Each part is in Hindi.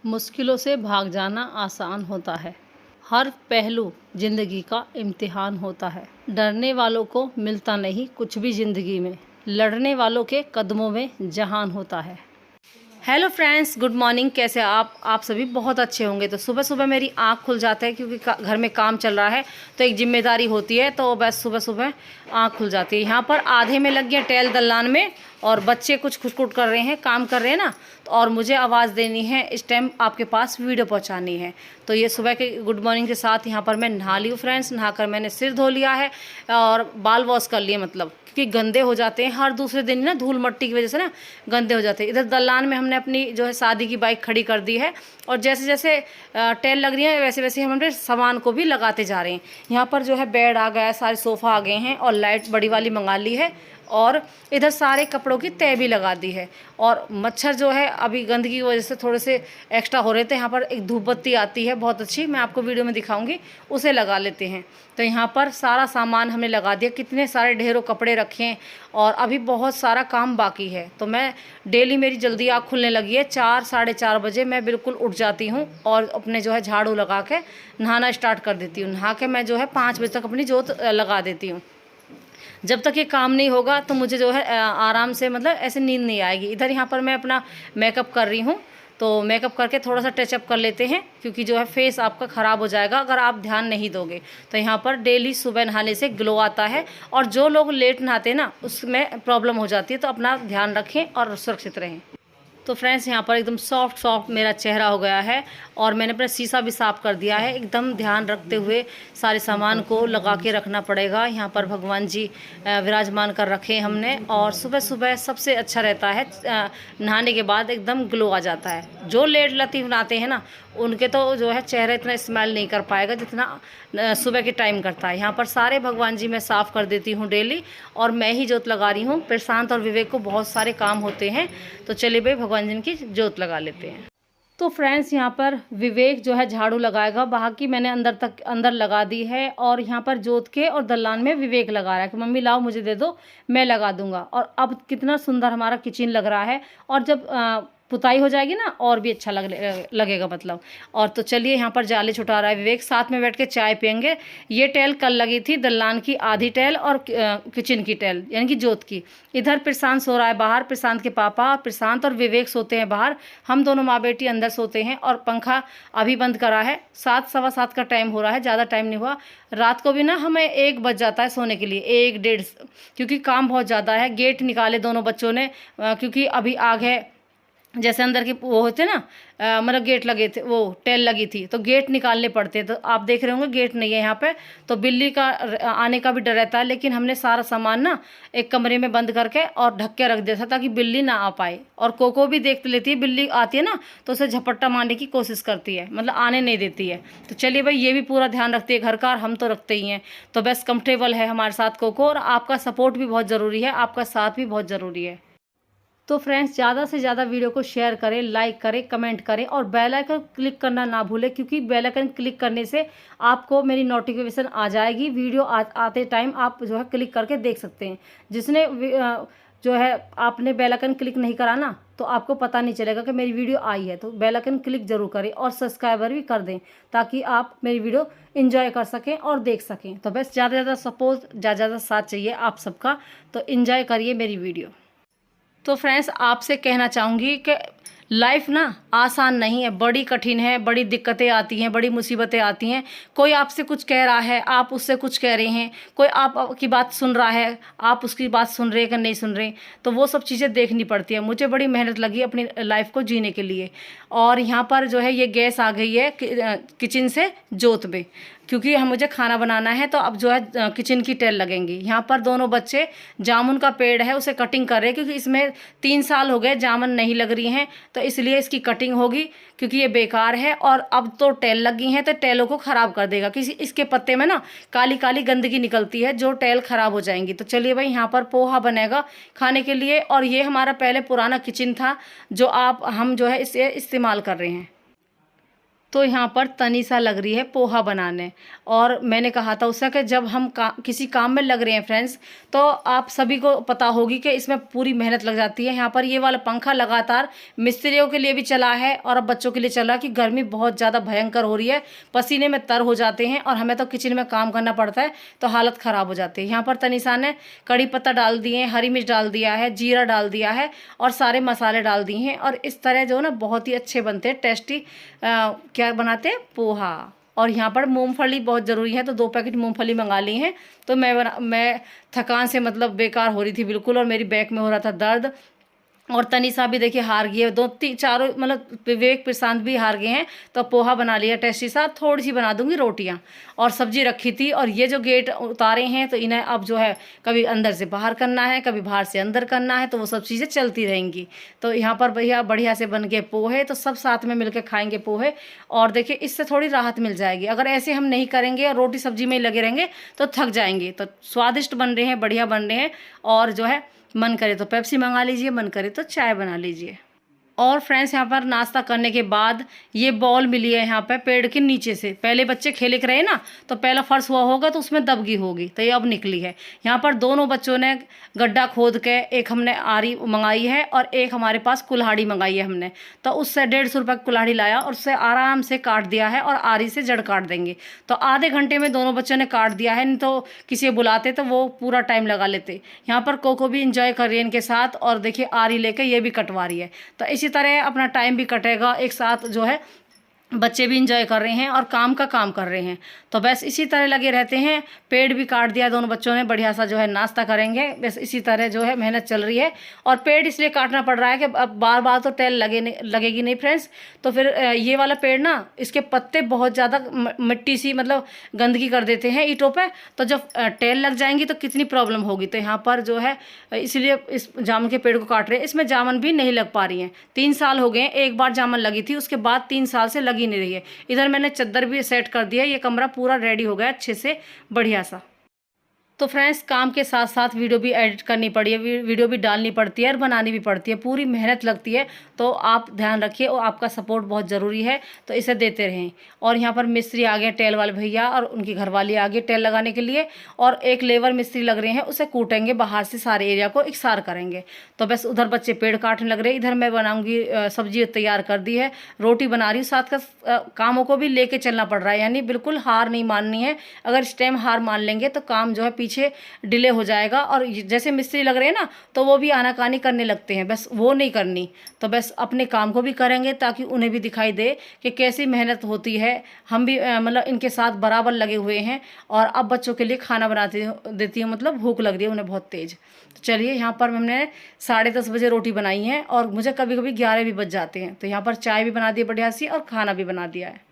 मुश्किलों से भाग जाना आसान होता है। हर पहलू ज़िंदगी का इम्तिहान होता है। डरने वालों को मिलता नहीं कुछ भी ज़िंदगी में, लड़ने वालों के कदमों में जहान होता है। Hello friends, good morning. कैसे आप सभी बहुत अच्छे होंगे। तो सुबह सुबह मेरी आँख खुल जाता है क्योंकि घर में काम चल रहा है, तो एक जिम्मेदारी होती है, तो बस सुबह सुबह आँख खुल जाती है। यहाँ पर आधे में लग गया टेल दलान में, और बच्चे कुछ खुटखुट कर रहे हैं, काम कर रहे हैं ना, तो और मुझे आवाज़ देनी है, इस टाइम आपके पास वीडियो पहुँचानी है। तो ये सुबह के गुड मॉर्निंग के साथ यहाँ पर मैं नहा ली हूँ फ्रेंड्स। नहाकर मैंने सिर धो लिया है और बाल वॉश कर लिए, मतलब क्योंकि गंदे हो जाते हैं हर दूसरे दिन ना, धूल मट्टी की वजह से ना गंदे हो जाते हैं। इधर दलान में हमने अपनी जो है शादी की बाइक खड़ी कर दी है, और जैसे जैसे टेल लग रही है वैसे वैसे हम अपने सामान को भी लगाते जा रहे हैं। यहाँ पर जो है बेड आ गया है, सारे सोफ़ा आ गए हैं, और लाइट बड़ी वाली मंगा ली है, और इधर सारे कपड़ों की तह भी लगा दी है। और मच्छर जो है अभी गंदगी की वजह से थोड़े से एक्स्ट्रा हो रहे थे। यहाँ पर एक धूप बत्ती आती है बहुत अच्छी, मैं आपको वीडियो में दिखाऊंगी, उसे लगा लेते हैं। तो यहाँ पर सारा सामान हमने लगा दिया। कितने सारे ढेरों कपड़े रखे हैं, और अभी बहुत सारा काम बाकी है। तो मैं डेली मेरी जल्दी आँख खुलने लगी है, 4 साढ़े 4 बजे मैं बिल्कुल उठ जाती हूँ, और अपने जो है झाड़ू लगा के नहाना स्टार्ट कर देती हूँ। नहा के मैं जो है 5 बजे तक अपनी जोत लगा देती हूँ। जब तक ये काम नहीं होगा तो मुझे जो है आराम से, मतलब ऐसे नींद नहीं आएगी। इधर यहाँ पर मैं अपना मेकअप कर रही हूँ, तो मेकअप करके थोड़ा सा टचअप कर लेते हैं, क्योंकि जो है फेस आपका ख़राब हो जाएगा अगर आप ध्यान नहीं दोगे। तो यहाँ पर डेली सुबह नहाने से ग्लो आता है, और जो लोग लेट नहाते हैं ना उसमें प्रॉब्लम हो जाती है। तो अपना ध्यान रखें और सुरक्षित रहें। तो फ्रेंड्स यहाँ पर एकदम सॉफ्ट सॉफ्ट मेरा चेहरा हो गया है, और मैंने अपना शीशा भी साफ़ कर दिया है। एकदम ध्यान रखते हुए सारे सामान को लगा के रखना पड़ेगा। यहाँ पर भगवान जी विराजमान कर रखे हमने, और सुबह सुबह सबसे अच्छा रहता है नहाने के बाद एकदम ग्लो आ जाता है। जो लेट लतीफ़ नहाते हैं ना, उनके तो जो है चेहरा इतना इस्तेमाल नहीं कर पाएगा जितना सुबह के टाइम करता है। यहाँ पर सारे भगवान जी मैं साफ़ कर देती हूँ डेली, और मैं ही जोत लगा रही हूँ। प्रशांत और विवेक को बहुत सारे काम होते हैं, तो चलिए भाई भगवान जी की जोत लगा लेते हैं। तो फ्रेंड्स यहाँ पर विवेक जो है झाड़ू लगाएगा, बाकी मैंने अंदर लगा दी है, और यहाँ पर जोत के और दलान में विवेक लगा रहा है कि मम्मी लाओ मुझे दे दो, मैं लगा दूंगा। और अब कितना सुंदर हमारा किचन लग रहा है, और जब पुताई हो जाएगी ना और भी अच्छा लगेगा मतलब। और तो चलिए यहाँ पर जाले छुटा रहा है विवेक, साथ में बैठ के चाय पियेंगे। ये टेल कल लगी थी, दलान की आधी टेल और किचन की टेल यानी कि जोत की। इधर प्रशांत सो रहा है बाहर, प्रशांत के पापा प्रशांत और विवेक सोते हैं बाहर, हम दोनों माँ बेटी अंदर सोते हैं। और पंखा अभी बंद करा है, 7 सवा 7 का टाइम हो रहा है, ज़्यादा टाइम नहीं हुआ। रात को भी ना हमें 1 बज जाता है सोने के लिए, 1 डेढ़, क्योंकि काम बहुत ज़्यादा है। गेट निकाले दोनों बच्चों ने, क्योंकि अभी आग है, जैसे अंदर के वो होते ना, मतलब गेट लगे थे, वो टेल लगी थी, तो गेट निकालने पड़ते हैं। तो आप देख रहे होंगे गेट नहीं है यहाँ पे, तो बिल्ली का आने का भी डर रहता है। लेकिन हमने सारा सामान ना एक कमरे में बंद करके और ढक के रख दिया था, ताकि बिल्ली ना आ पाए। और कोको भी देख लेती है, बिल्ली आती है ना तो उसे झपट्टा मारने की कोशिश करती है, मतलब आने नहीं देती है। तो चलिए भाई, ये भी पूरा ध्यान रखती है घर का, और हम तो रखते ही हैं। तो बस कंफर्टेबल है हमारे साथ कोको, और आपका सपोर्ट भी बहुत ज़रूरी है, आपका साथ भी बहुत ज़रूरी है। तो फ्रेंड्स ज़्यादा से ज़्यादा वीडियो को शेयर करें, लाइक करें, कमेंट करें, और बेल आइकन क्लिक करना ना भूलें, क्योंकि बेल आइकन क्लिक करने से आपको मेरी नोटिफिकेशन आ जाएगी। वीडियो आते टाइम आप जो है क्लिक करके देख सकते हैं। जिसने जो है आपने बेल आइकन क्लिक नहीं करा ना, तो आपको पता नहीं चलेगा कि मेरी वीडियो आई है। तो बेल आइकन क्लिक जरूर करें, और सब्सक्राइबर भी कर दें, ताकि आप मेरी वीडियो एंजॉय कर सकें और देख सकें। तो बस ज़्यादा से ज़्यादा सपोर्ट, ज़्यादा साथ चाहिए आप सबका। तो एंजॉय करिए मेरी वीडियो। तो फ्रेंड्स आपसे कहना चाहूँगी कि लाइफ ना आसान नहीं है, बड़ी कठिन है, बड़ी दिक्कतें आती हैं, बड़ी मुसीबतें आती हैं। कोई आपसे कुछ कह रहा है, आप उससे कुछ कह रहे हैं, कोई आपकी बात सुन रहा है, आप उसकी बात सुन रहे हैं कि नहीं सुन रहे, तो वो सब चीज़ें देखनी पड़ती है। मुझे बड़ी मेहनत लगी अपनी लाइफ को जीने के लिए। और यहाँ पर जो है ये गैस आ गई है किचन से जोत में, क्योंकि हम मुझे खाना बनाना है, तो अब जो है किचन की टेल लगेंगी। यहाँ पर दोनों बच्चे जामुन का पेड़ है उसे कटिंग कर रहे हैं, क्योंकि इसमें 3 साल हो गए जामुन नहीं लग रही हैं, तो इसलिए इसकी कटिंग होगी, क्योंकि ये बेकार है। और अब तो टेल लगी हैं तो टेलों को ख़राब कर देगा, किसी इसके पत्ते में ना काली काली गंदगी निकलती है, जो टेल ख़राब हो जाएंगी। तो चलिए भाई, यहाँ पर पोहा बनेगा खाने के लिए, और ये हमारा पहले पुराना किचन था, जो हम जो है इसे इस्तेमाल कर रहे हैं। तो यहाँ पर तनीसा लग रही है पोहा बनाने। और मैंने कहा था उससे कि जब हम किसी काम में लग रहे हैं फ्रेंड्स, तो आप सभी को पता होगी कि इसमें पूरी मेहनत लग जाती है। यहाँ पर ये वाला पंखा लगातार मिस्त्रियों के लिए भी चला है और अब बच्चों के लिए चला कि गर्मी बहुत ज़्यादा भयंकर हो रही है, पसीने में तर हो जाते हैं और हमें तो किचन में काम करना पड़ता है, तो हालत ख़राब हो जाती है। यहाँ पर तनीसा ने कड़ी पत्ता डाल दिए, हरी मिर्च डाल दिया है, जीरा डाल दिया है और सारे मसाले डाल दिए हैं। और इस तरह जो है ना बहुत ही अच्छे बनते हैं, टेस्टी क्या बनाते हैं, पोहा। और यहाँ पर मूंगफली बहुत ज़रूरी है, तो 2 पैकेट मूंगफली मंगा ली हैं। तो मैं थकान से मतलब बेकार हो रही थी बिल्कुल, और मेरी बैक में हो रहा था दर्द। और तनीसा भी देखिए हार गई है, 2-4 मतलब विवेक प्रशांत भी हार गए हैं। तो पोहा बना लिया टेस्टी सा, थोड़ी सी बना दूंगी रोटियां, और सब्जी रखी थी। और ये जो गेट उतारे हैं तो इन्हें अब जो है कभी अंदर से बाहर करना है, कभी बाहर से अंदर करना है, तो वो सब चीज़ें चलती रहेंगी। तो यहाँ पर भैया बढ़िया से बन के पोहे, तो सब साथ में मिलकर खाएंगे पोहे। और देखिए इससे थोड़ी राहत मिल जाएगी। अगर ऐसे हम नहीं करेंगे और रोटी सब्जी में ही लगे रहेंगे तो थक जाएंगे। तो स्वादिष्ट बन रहे हैं, बढ़िया बन रहे हैं। और जो है मन करे तो पेप्सी मंगा लीजिए, मन करे तो चाय बना लीजिए। और फ्रेंड्स यहाँ पर नाश्ता करने के बाद ये बॉल मिली है यहाँ पे पेड़ के नीचे से। पहले बच्चे खेले के रहे ना, तो पहला फर्श हुआ होगा तो उसमें दबगी होगी, तो ये अब निकली है। यहाँ पर दोनों बच्चों ने गड्ढा खोद के, एक हमने आरी मंगाई है और एक हमारे पास कुल्हाड़ी मंगाई है हमने। तो उससे 150 रुपये की कुल्हाड़ी लाया और उससे आराम से काट दिया है, और आरी से जड़ काट देंगे। तो आधे घंटे में दोनों बच्चों ने काट दिया है, नहीं तो किसी को बुलाते तो वो पूरा टाइम लगा लेते। यहाँ पर कोको भी इंजॉय कर रही है इनके साथ, और देखिए आरी लेके ये भी कटवा रही है। तो इसी तरह अपना टाइम भी कटेगा, एक साथ जो है बच्चे भी इंजॉय कर रहे हैं और काम का काम कर रहे हैं। तो बस इसी तरह लगे रहते हैं। पेड़ भी काट दिया दोनों बच्चों ने, बढ़िया सा जो है नाश्ता करेंगे। बस इसी तरह जो है मेहनत चल रही है। और पेड़ इसलिए काटना पड़ रहा है कि अब बार बार तो टेल लगेगी नहीं फ्रेंड्स। तो फिर ये वाला पेड़ ना, इसके पत्ते बहुत ज़्यादा मिट्टी सी मतलब गंदगी कर देते हैं ईंटों पर। तो जब टेल लग जाएंगी तो कितनी प्रॉब्लम होगी। तो यहाँ पर जो है इसलिए इस जामुन के पेड़ को काट रहे हैं। इसमें जामुन भी नहीं लग पा रही हैं, 3 साल हो गए हैं। एक बार जामुन लगी थी, उसके बाद 3 साल से लगी नहीं रही है। इधर मैंने चद्दर भी सेट कर दिया, ये कमरा पूरा रेडी हो गया अच्छे से बढ़िया सा। तो फ्रेंड्स काम के साथ साथ वीडियो भी एडिट करनी पड़ी है, वीडियो भी डालनी पड़ती है और बनानी भी पड़ती है, पूरी मेहनत लगती है। तो आप ध्यान रखिए और आपका सपोर्ट बहुत ज़रूरी है, तो इसे देते रहें। और यहाँ पर मिस्त्री आ गए, टेल वाले भैया और उनकी घरवाली आ गई टेल लगाने के लिए। और एक लेबर मिस्त्री लग रहे हैं, उसे कूटेंगे बाहर से, सारे एरिया को इकसार करेंगे। तो बस उधर बच्चे पेड़ काटने लग रहे हैं, इधर मैं बनाऊँगी सब्जी तैयार कर दी है, रोटी बना रही हूँ। साथ का कामों को भी लेके चलना पड़ रहा है, यानी बिल्कुल हार नहीं माननी है। अगर इस टाइम हार मान लेंगे तो काम जो है पीछे डिले हो जाएगा। और जैसे मिस्त्री लग रहे हैं ना, तो वो भी आनाकानी करने लगते हैं, बस वो नहीं करनी। तो बस अपने काम को भी करेंगे ताकि उन्हें भी दिखाई दे कि कैसी मेहनत होती है। हम भी मतलब इनके साथ बराबर लगे हुए हैं। और अब बच्चों के लिए खाना बनाती देती हूँ, मतलब भूख लग रही है उन्हें बहुत तेज़। तो चलिए यहाँ पर हमने 10:30 बजे रोटी बनाई है, और मुझे कभी कभी 11 भी बज जाते हैं। तो यहाँ पर चाय भी बना दी बढ़िया सी, और खाना भी बना दिया है।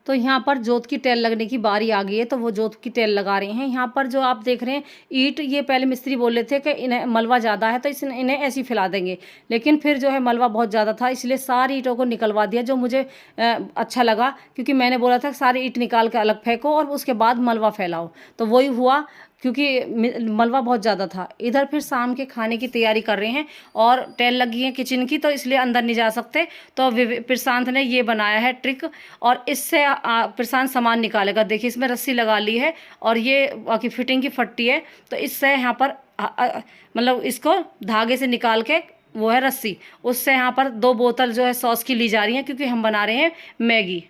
तो यहाँ पर जोत की टेल लगने की बारी आ गई है, तो वो जोत की टेल लगा रहे हैं। यहाँ पर जो आप देख रहे हैं ईंट, ये पहले मिस्त्री बोल रहे थे कि इन्हें मलबा ज़्यादा है तो इन्हें ऐसे ही फैला देंगे, लेकिन फिर जो है मलबा बहुत ज़्यादा था, इसलिए सारी ईंटों को निकलवा दिया, जो मुझे अच्छा लगा। क्योंकि मैंने बोला था सारी ईंट निकाल के अलग फेंको और उसके बाद मलबा फैलाओ, तो वही हुआ, क्योंकि मलबा बहुत ज़्यादा था। इधर फिर शाम के खाने की तैयारी कर रहे हैं, और टेल लगी है किचन की, तो इसलिए अंदर नहीं जा सकते। तो प्रशांत ने ये बनाया है ट्रिक, और इससे प्रशांत सामान निकालेगा। देखिए इसमें रस्सी लगा ली है, और ये बाकी फिटिंग की फट्टी है। तो इससे यहाँ पर मतलब इसको धागे से निकाल के, वो है रस्सी, उससे यहाँ पर 2 बोतल जो है सॉस की ली जा रही है, क्योंकि हम बना रहे हैं मैगी।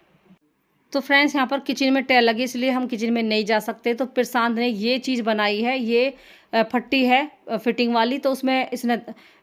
तो फ्रेंड्स यहाँ पर किचन में टेल लगी, इसलिए हम किचन में नहीं जा सकते। तो प्रशांत ने ये चीज़ बनाई है, ये फट्टी है फिटिंग वाली, तो उसमें इसने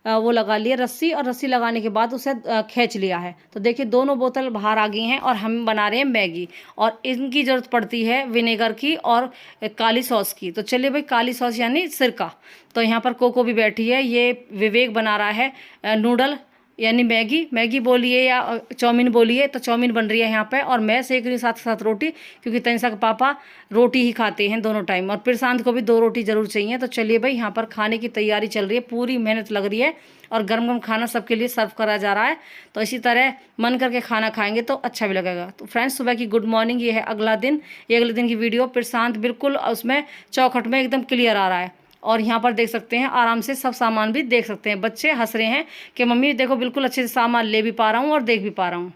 वो लगा लिया रस्सी, और रस्सी लगाने के बाद उसे खींच लिया है। तो देखिए दोनों बोतल बाहर आ गई हैं, और हम बना रहे हैं मैगी। और इनकी ज़रूरत पड़ती है विनेगर की और काली सॉस की। तो चलिए भाई, काली सॉस यानी सिरका। तो यहाँ पर कोको भी बैठी है, ये विवेक बना रहा है नूडल यानी मैगी बोलिए या चाउमीन बोलिए। तो चाउमीन बन रही है यहाँ पे, और मैं सेक रही हूँ साथ साथ रोटी, क्योंकि तनिषा के पापा रोटी ही खाते हैं दोनों टाइम, और प्रशांत को भी 2 रोटी ज़रूर चाहिए। तो चलिए भाई, यहाँ पर खाने की तैयारी चल रही है, पूरी मेहनत लग रही है, और गर्म गर्म खाना सबके लिए सर्व करा जा रहा है। तो इसी तरह मन करके खाना खाएंगे तो अच्छा भी लगेगा। तो फ्रेंड्स, सुबह की गुड मॉर्निंग, ये है अगला दिन, ये अगले दिन की वीडियो। प्रशांत बिल्कुल उसमें चौखट में एकदम क्लियर आ रहा है। और यहाँ पर देख सकते हैं आराम से सब सामान भी देख सकते हैं। बच्चे हंस रहे हैं कि मम्मी देखो बिल्कुल अच्छे से सामान ले भी पा रहा हूँ और देख भी पा रहा हूँ।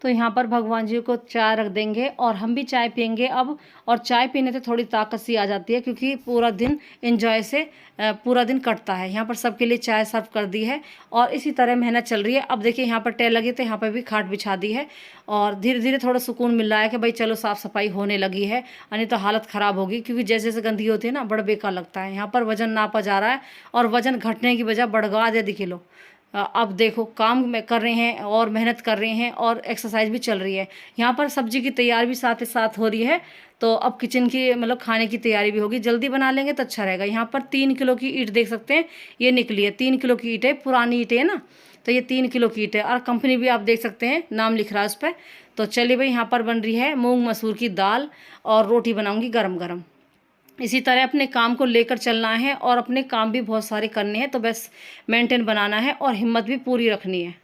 तो यहाँ पर भगवान जी को चाय रख देंगे और हम भी चाय पियेंगे अब। और चाय पीने से थोड़ी ताकत सी आ जाती है, क्योंकि पूरा दिन एंजॉय से पूरा दिन कटता है। यहाँ पर सबके लिए चाय सर्व कर दी है और इसी तरह मेहनत चल रही है। अब देखिए यहाँ पर टेल लगी तो यहाँ पर भी खाट बिछा दी है और धीरे धीरे थोड़ा सुकून मिल रहा है कि भाई चलो साफ़ सफाई होने लगी है, नहीं तो हालत ख़राब होगी, क्योंकि जैसे जैसे गंदगी होती है ना बड़ा बेकार लगता है। यहाँ पर वज़न नापा जा रहा है और वज़न घटने की बजाय बढ़ गया 10 किलो। अब देखो काम में कर रहे हैं और मेहनत कर रहे हैं और एक्सरसाइज भी चल रही है। यहाँ पर सब्जी की तैयारी भी साथ ही साथ हो रही है, तो अब किचन की मतलब खाने की तैयारी भी होगी। जल्दी बना लेंगे तो अच्छा रहेगा। यहाँ पर 3 किलो की ईंट देख सकते हैं, ये निकली है। 3 किलो की ईंट है, पुरानी ईंट है ना, तो ये 3 किलो की ईंट है और कंपनी भी आप देख सकते हैं, नाम लिख रहा है उस पर। तो चलिए भाई, यहाँ पर बन रही है मूंग मसूर की दाल और रोटी बनाऊँगी गरम गरम। इसी तरह अपने काम को लेकर चलना है और अपने काम भी बहुत सारे करने हैं, तो बस मेंटेन बनाना है और हिम्मत भी पूरी रखनी है।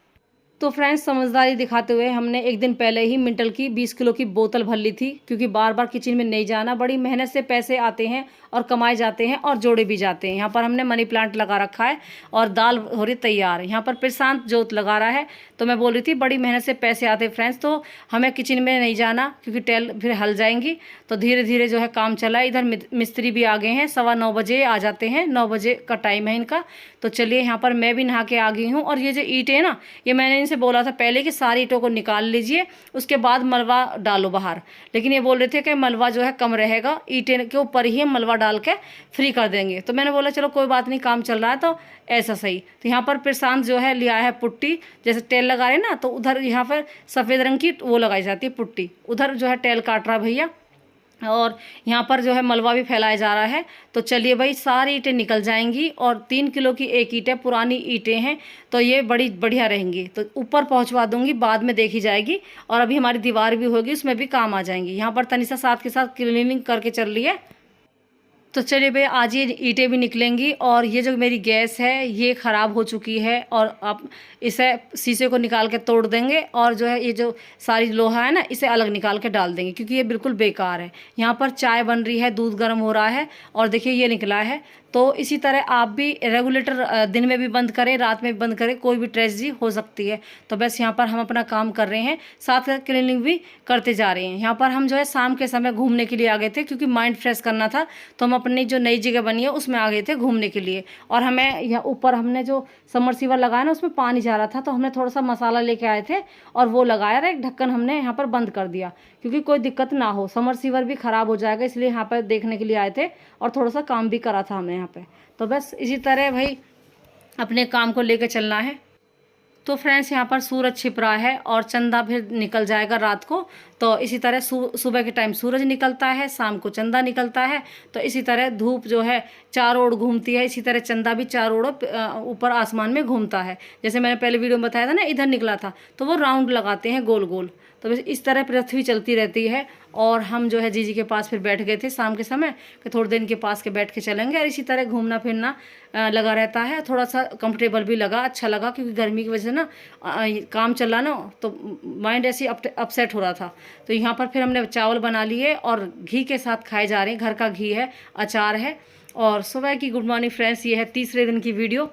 तो फ्रेंड्स, समझदारी दिखाते हुए हमने एक दिन पहले ही मिंटल की 20 किलो की बोतल भर ली थी, क्योंकि बार बार किचन में नहीं जाना। बड़ी मेहनत से पैसे आते हैं और कमाए जाते हैं और जोड़े भी जाते हैं। यहाँ पर हमने मनी प्लांट लगा रखा है और दाल हो रही तैयार। यहाँ पर प्रशांत जोत लगा रहा है। तो मैं बोल रही थी बड़ी मेहनत से पैसे आते हैं फ्रेंड्स, तो हमें किचन में नहीं जाना, क्योंकि टेल फिर हल जाएंगी। तो धीरे धीरे जो है काम चला है। इधर मिस्त्री भी आ गए हैं, 9:15 बजे आ जाते हैं, 9 बजे का टाइम है इनका। तो चलिए, यहाँ पर मैं भी नहा के आ गई हूँ। और ये जो ईंटें है ना, ये मैंने इनसे बोला था पहले कि सारी ईंटों को निकाल लीजिए, उसके बाद मलबा डालो बाहर। लेकिन ये बोल रहे थे कि मलबा जो है कम रहेगा, ईंटें के ऊपर ही मलबा डाल के फ्री कर देंगे। तो मैंने बोला चलो कोई बात नहीं, काम चल रहा है तो ऐसा सही। तो यहाँ पर प्रशांत जो है लिया है पुट्टी, जैसे टेल लगा रहे ना, तो उधर यहाँ पर सफ़ेद रंग की वो लगाई जाती है पुट्टी, उधर जो है टेल काट रहा भैया। और यहाँ पर जो है मलबा भी फैलाया जा रहा है। तो चलिए भाई, सारी ईंटें निकल जाएंगी और 3 किलो की एक ईंट है, पुरानी ईंटें हैं, तो ये बड़ी बढ़िया रहेंगी। तो ऊपर पहुँचवा दूंगी, बाद में देखी जाएगी। और अभी हमारी दीवार भी होगी, उसमें भी काम आ जाएंगी। यहाँ पर तनिषा साथ के साथ क्लीनिंग करके चल रही है। तो चलिए भाई, आज ये ईंटें भी निकलेंगी। और ये जो मेरी गैस है ये ख़राब हो चुकी है, और आप इसे शीशे को निकाल के तोड़ देंगे और जो है ये जो सारी लोहा है ना, इसे अलग निकाल के डाल देंगे, क्योंकि ये बिल्कुल बेकार है। यहाँ पर चाय बन रही है, दूध गर्म हो रहा है और देखिए ये निकला है। तो इसी तरह आप भी रेगुलेटर दिन में भी बंद करें, रात में भी बंद करें, कोई भी ट्रेजेडी हो सकती है। तो बस यहाँ पर हम अपना काम कर रहे हैं, साथ साथ क्लीनिंग भी करते जा रहे हैं। यहाँ पर हम जो है शाम के समय घूमने के लिए आ गए थे, क्योंकि माइंड फ्रेश करना था। तो हम अपनी जो नई जगह बनी है उसमें आ गए थे घूमने के लिए। और हमें यहाँ ऊपर हमने जो समरसीवर लगाया ना, उसमें पानी जा रहा था, तो हमने थोड़ा सा मसाला लेके आए थे और वो लगाया, एक ढक्कन हमने यहाँ पर बंद कर दिया, क्योंकि कोई दिक्कत ना हो, समरसीवर भी ख़राब हो जाएगा, इसलिए यहाँ पर देखने के लिए आए थे और थोड़ा सा काम भी करा था हमने यहाँ पे। तो बस इसी तरह भाई अपने काम को लेकर चलना है। तो फ्रेंड्स, यहाँ पर सूरज छिप रहा है और चंदा फिर निकल जाएगा रात को। तो इसी तरह सुबह के टाइम सूरज निकलता है, शाम को चंदा निकलता है। तो इसी तरह धूप जो है चारों ओर घूमती है, इसी तरह चंदा भी चारों ओर ऊपर आसमान में घूमता है। जैसे मैंने पहले वीडियो में बताया था ना, इधर निकला था, तो वो राउंड लगाते हैं गोल गोल। तो बस इस तरह पृथ्वी चलती रहती है। और हम जो है जीजी के पास फिर बैठ गए थे शाम के समय, कि थोड़ी देर इनके पास के बैठ के चलेंगे। और इसी तरह घूमना फिरना लगा रहता है। थोड़ा सा कंफर्टेबल भी लगा, अच्छा लगा, क्योंकि गर्मी की वजह से ना काम चल रहा ना, तो माइंड ऐसे अपसेट हो रहा था। तो यहाँ पर फिर हमने चावल बना लिए और घी के साथ खाए जा रहे हैं। घर का घी है, अचार है। और सुबह की गुड मॉर्निंग फ्रेंड्स, ये है तीसरे दिन की वीडियो।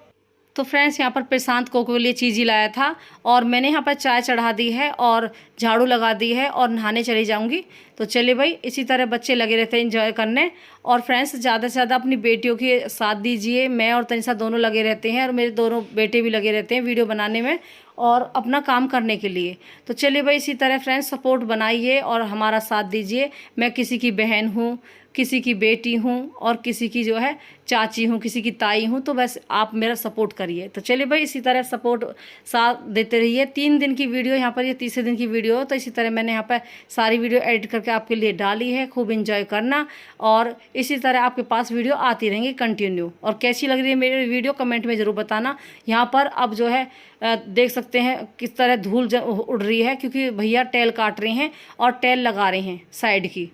तो फ्रेंड्स, यहाँ पर प्रशांत को के लिए चीज़ ही लाया था और मैंने यहाँ पर चाय चढ़ा दी है और झाड़ू लगा दी है और नहाने चली जाऊँगी। तो चलिए भाई, इसी तरह बच्चे लगे रहते हैं एंजॉय करने। और फ्रेंड्स, ज़्यादा से ज़्यादा अपनी बेटियों के साथ दीजिए। मैं और तनिषा दोनों लगे रहते हैं और मेरे दोनों बेटे भी लगे रहते हैं वीडियो बनाने में और अपना काम करने के लिए। तो चलिए भाई, इसी तरह फ्रेंड्स सपोर्ट बनाइए और हमारा साथ दीजिए। मैं किसी की बहन हूँ, किसी की बेटी हूँ और किसी की जो है चाची हूँ, किसी की ताई हूँ। तो बस आप मेरा सपोर्ट करिए। तो चलिए भाई, इसी तरह सपोर्ट साथ देते रहिए। 3 दिन की वीडियो यहाँ पर, ये तीसरे दिन की वीडियो। तो इसी तरह मैंने यहाँ पर सारी वीडियो एडिट करके आपके लिए डाली है। खूब इंजॉय करना और इसी तरह आपके पास वीडियो आती रहेंगी कंटिन्यू। और कैसी लग रही है मेरी वीडियो कमेंट में ज़रूर बताना। यहाँ पर अब जो है देख सकते हैं किस तरह धूल उड़ रही है, क्योंकि भैया टेल काट रहे हैं और टेल लगा रहे हैं साइड की।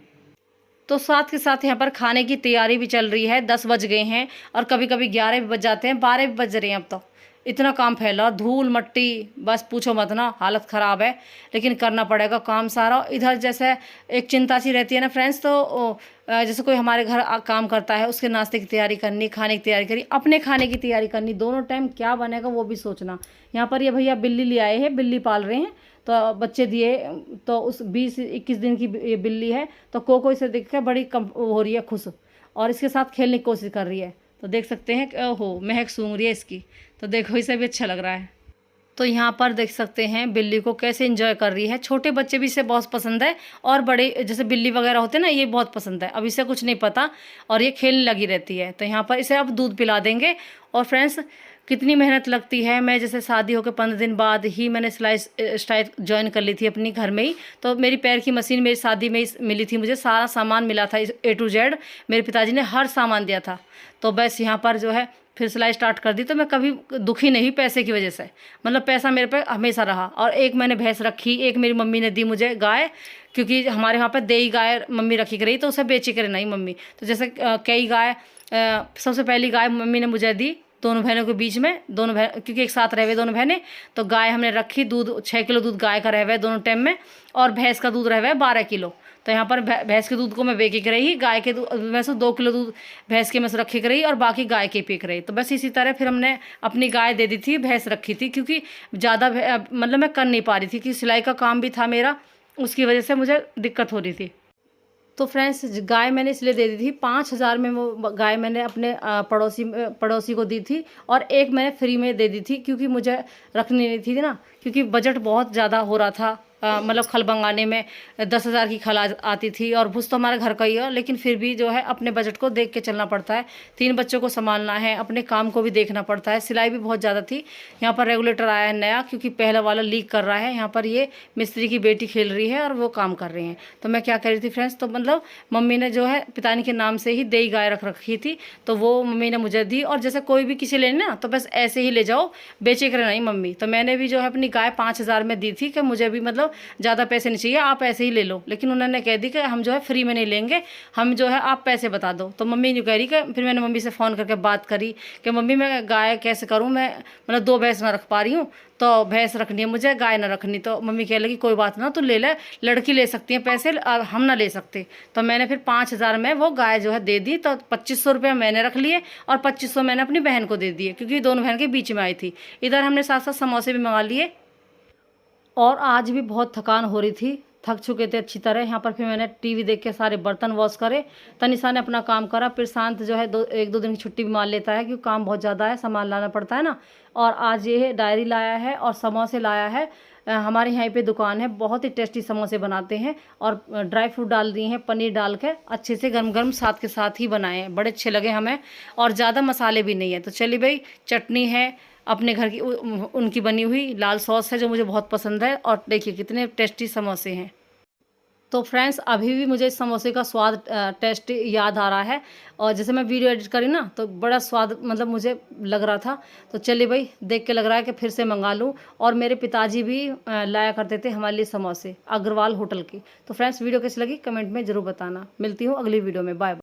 तो साथ के साथ यहाँ पर खाने की तैयारी भी चल रही है। 10 बज गए हैं और कभी कभी 11 भी बज जाते हैं, 12 भी बज रहे हैं अब तो। इतना काम फैला, धूल मट्टी, बस पूछो मत ना, हालत ख़राब है। लेकिन करना पड़ेगा काम सारा। इधर जैसे एक चिंता सी रहती है ना फ्रेंड्स, तो जैसे कोई हमारे घर काम करता है, उसके नाश्ते की तैयारी करनी, खाने की तैयारी करनी, अपने खाने की तैयारी करनी, दोनों टाइम क्या बनेगा वो भी सोचना। यहाँ पर ये भैया बिल्ली ले आए हैं, बिल्ली पाल रहे हैं। तो बच्चे दिए। तो उस 20-21 दिन की ये बिल्ली है। तो कोको इसे देख कर बड़ी कम हो रही है खुश, और इसके साथ खेलने की कोशिश कर रही है। तो देख सकते हैं कि ओहो महक सूंघ रही है इसकी। तो देखो इसे भी अच्छा लग रहा है। तो यहाँ पर देख सकते हैं बिल्ली को कैसे एंजॉय कर रही है। छोटे बच्चे भी इसे बहुत पसंद है, और बड़े जैसे बिल्ली वगैरह होते हैं ना, ये बहुत पसंद है। अब इसे कुछ नहीं पता और ये खेलने लगी रहती है। तो यहाँ पर इसे अब दूध पिला देंगे। और फ्रेंड्स कितनी मेहनत लगती है। मैं जैसे शादी होकर 15 दिन बाद ही मैंने सिलाई स्टाइल ज्वाइन कर ली थी अपनी घर में ही। तो मेरी पैर की मशीन मेरी शादी में ही मिली थी, मुझे सारा सामान मिला था A to Z। मेरे पिताजी ने हर सामान दिया था। तो बस यहाँ पर जो है फिर सिलाई स्टार्ट कर दी। तो मैं कभी दुखी नहीं पैसे की वजह से, मतलब पैसा मेरे पे हमेशा रहा। और एक मैंने भैंस रखी, एक मेरी मम्मी ने दी मुझे गाय, क्योंकि हमारे वहाँ पे देई गाय मम्मी रखी कर रही, तो उसे बेची कर नहीं मम्मी। तो जैसे कई गाय, सबसे पहली गाय मम्मी ने मुझे दी दोनों बहनों के बीच में, दोनों बहन क्योंकि एक साथ रह हुए दोनों बहनें। तो गाय हमने रखी, दूध 6 किलो दूध गाय का रह हुआ है दोनों टाइम में, और भैंस का दूध रह हुआ है 12 किलो। तो यहाँ पर भैंस के दूध को मैं बेच कर रही, गाय के दूध मैं से 2 किलो दूध भैंस के में से रखी कर रही, और बाकी गाय के पी कर रही। तो बस इसी तरह फिर हमने अपनी गाय दे दी थी, भैंस रखी थी, क्योंकि ज़्यादा मतलब मैं कर नहीं पा रही थी कि सिलाई का काम भी था मेरा, उसकी वजह से मुझे दिक्कत हो रही थी। तो फ्रेंड्स गाय मैंने इसलिए दे दी थी, 5,000 में वो गाय मैंने अपने पड़ोसी को दी थी, और एक मैंने फ्री में दे दी थी, क्योंकि मुझे रखनी नहीं थी ना, क्योंकि बजट बहुत ज़्यादा हो रहा था। मतलब खल मंगाने में 10,000 की खल आती थी, और भूस तो हमारे घर का ही है, लेकिन फिर भी जो है अपने बजट को देख के चलना पड़ता है। 3 बच्चों को संभालना है, अपने काम को भी देखना पड़ता है। सिलाई भी बहुत ज़्यादा थी। यहाँ पर रेगुलेटर आया है नया, क्योंकि पहला वाला लीक कर रहा है। यहाँ पर ये मिस्त्री की बेटी खेल रही है और वो काम कर रही हैं। तो मैं क्या कर रही थी फ्रेंड्स, तो मतलब मम्मी ने जो है पितानी के नाम से ही देई गाय रख रखी थी, तो वो मम्मी ने मुझे दी। और जैसे कोई भी किसी लेने ना, तो बस ऐसे ही ले जाओ, बेचे कर नहीं मम्मी। तो मैंने भी जो है अपनी गाय 5,000 में दी थी, कि मुझे भी मतलब ज़्यादा पैसे नहीं चाहिए, आप ऐसे ही ले लो। लेकिन उन्होंने कह दी कि हम जो है फ्री में नहीं लेंगे, हम जो है आप पैसे बता दो। तो मम्मी जो कह रही कि फिर मैंने मम्मी से फ़ोन करके बात करी कि मम्मी मैं गाय कैसे करूँ, मैं मतलब 2 भैंस ना रख पा रही हूँ, तो भैंस रखनी है मुझे, गाय ना रखनी। तो मम्मी कह लगी कोई बात ना, तो ले ले, लड़की ले सकती है पैसे, हम ना ले सकते। तो मैंने फिर 5,000 में वो गाय जो है दे दी। तो 2,500 रुपये मैंने रख लिए, और 2,500 मैंने अपनी बहन को दे दिए, क्योंकि दोनों बहन के बीच में आई थी। इधर हमने साथ साथ समोसे भी मंगा लिए। और आज भी बहुत थकान हो रही थी, थक चुके थे अच्छी तरह। यहाँ पर फिर मैंने टीवी देख के सारे बर्तन वॉश करे। तनिषा ने अपना काम करा। फिर शांत जो है 1-2 दिन की छुट्टी भी मान लेता है, क्योंकि काम बहुत ज़्यादा है, सामान लाना पड़ता है ना। और आज ये डायरी लाया है और समोसे लाया है। हमारे यहाँ पे दुकान है, बहुत ही टेस्टी समोसे बनाते हैं, और ड्राई फ्रूट डाल दिए हैं, पनीर डाल के अच्छे से गर्म गर्म साथ के साथ ही बनाए हैं, बड़े अच्छे लगे हमें। और ज़्यादा मसाले भी नहीं है। तो चलिए भाई, चटनी है अपने घर की उनकी बनी हुई, लाल सॉस है जो मुझे बहुत पसंद है, और देखिए कितने टेस्टी समोसे हैं। तो फ्रेंड्स अभी भी मुझे इस समोसे का स्वाद टेस्ट याद आ रहा है, और जैसे मैं वीडियो एडिट करी ना, तो बड़ा स्वाद मतलब मुझे लग रहा था। तो चलिए भाई, देख के लग रहा है कि फिर से मंगा लूँ। और मेरे पिताजी भी लाया करते थे हमारे लिए समोसे, अग्रवाल होटल की। तो फ्रेंड्स वीडियो कैसी लगी कमेंट में ज़रूर बताना। मिलती हूँ अगली वीडियो में, बाय।